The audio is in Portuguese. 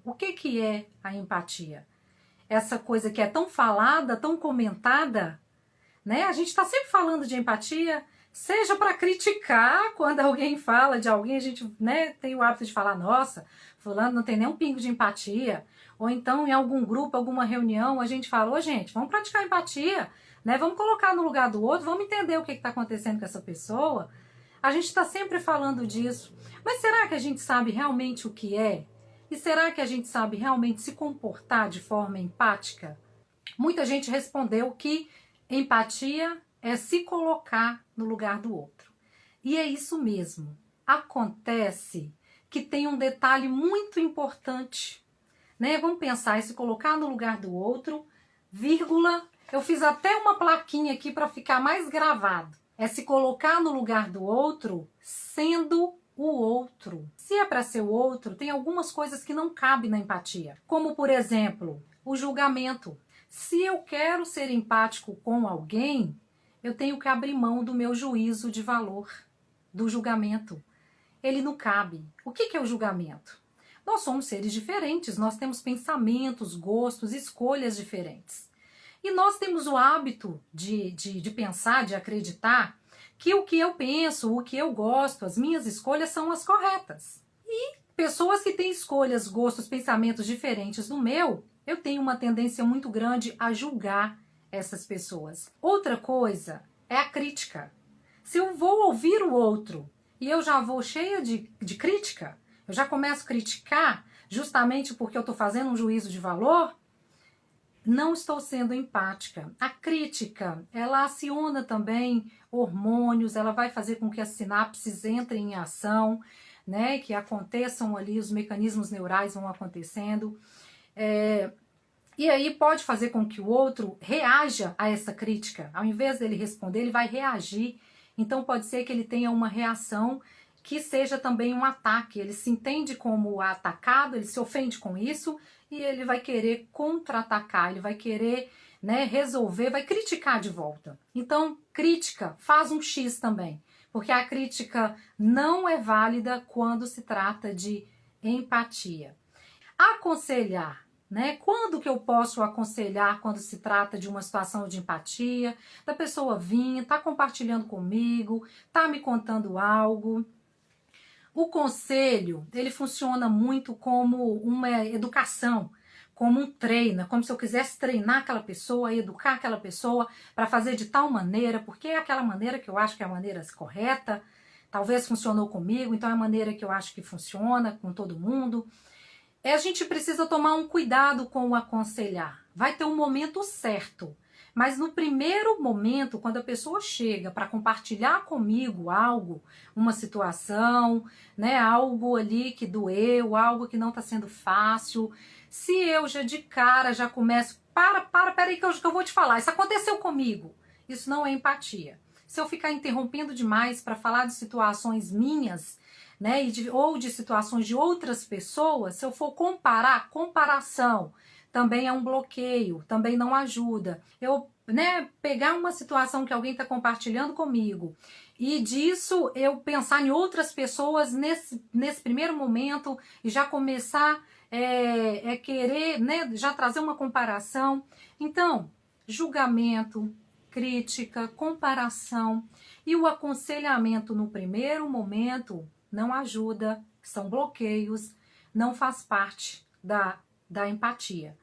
O que que é a empatia? Essa coisa que é tão falada, tão comentada, né? A gente está sempre falando de empatia, seja para criticar, quando alguém fala de alguém, a gente, né, tem o hábito de falar, nossa, fulano não tem nem um pingo de empatia. Ou então em algum grupo, alguma reunião, a gente fala, ô gente, vamos praticar empatia, né? Vamos colocar no lugar do outro, vamos entender o que está acontecendo com essa pessoa. A gente está sempre falando disso. Mas será que a gente sabe realmente o que é? E será que a gente sabe realmente se comportar de forma empática? Muita gente respondeu que empatia é se colocar no lugar do outro. E é isso mesmo. Acontece que tem um detalhe muito importante, né? Vamos pensar em se colocar no lugar do outro, vírgula. Eu fiz até uma plaquinha aqui para ficar mais gravado. É se colocar no lugar do outro sendo o outro. Se é para ser o outro, tem algumas coisas que não cabem na empatia. Como, por exemplo, o julgamento. Se eu quero ser empático com alguém, eu tenho que abrir mão do meu juízo de valor, do julgamento. Ele não cabe. O que é o julgamento? Nós somos seres diferentes, nós temos pensamentos, gostos, escolhas diferentes. E nós temos o hábito de pensar, de acreditar que o que eu penso, o que eu gosto, as minhas escolhas são as corretas. E pessoas que têm escolhas, gostos, pensamentos diferentes do meu, eu tenho uma tendência muito grande a julgar essas pessoas. Outra coisa é a crítica. Se eu vou ouvir o outro e eu já vou cheia de crítica, eu já começo a criticar justamente porque eu estou fazendo um juízo de valor, não estou sendo empática. A crítica, ela aciona também hormônios, ela vai fazer com que as sinapses entrem em ação, né, que aconteçam ali, os mecanismos neurais vão acontecendo. E aí pode fazer com que o outro reaja a essa crítica. Ao invés dele responder, ele vai reagir. Então pode ser que ele tenha uma reação que seja também um ataque. Ele se entende como atacado, ele se ofende com isso e ele vai querer contra-atacar, ele vai querer, né, resolver, vai criticar de volta. Então, crítica faz um X também, porque a crítica não é válida quando se trata de empatia. Aconselhar, né? Quando que eu posso aconselhar quando se trata de uma situação de empatia, da pessoa vir, tá compartilhando comigo, tá me contando algo. O conselho, ele funciona muito como uma educação, como um treino, como se eu quisesse treinar aquela pessoa, educar aquela pessoa para fazer de tal maneira, porque é aquela maneira que eu acho que é a maneira correta, talvez funcionou comigo, então é a maneira que eu acho que funciona com todo mundo. A gente precisa tomar um cuidado com o aconselhar. Vai ter um momento certo. Mas no primeiro momento, quando a pessoa chega para compartilhar comigo algo, uma situação, né, algo ali que doeu, algo que não está sendo fácil, se eu já de cara já começo, peraí que eu vou te falar, isso aconteceu comigo. Isso não é empatia. Se eu ficar interrompendo demais para falar de situações minhas, né, ou de situações de outras pessoas, se eu for comparar, comparação também é um bloqueio, também não ajuda. Eu, né, pegar uma situação que alguém está compartilhando comigo e disso eu pensar em outras pessoas nesse primeiro momento e já começar querer, né, já trazer uma comparação. Então, julgamento, crítica, comparação e o aconselhamento no primeiro momento não ajuda, são bloqueios, não faz parte da empatia.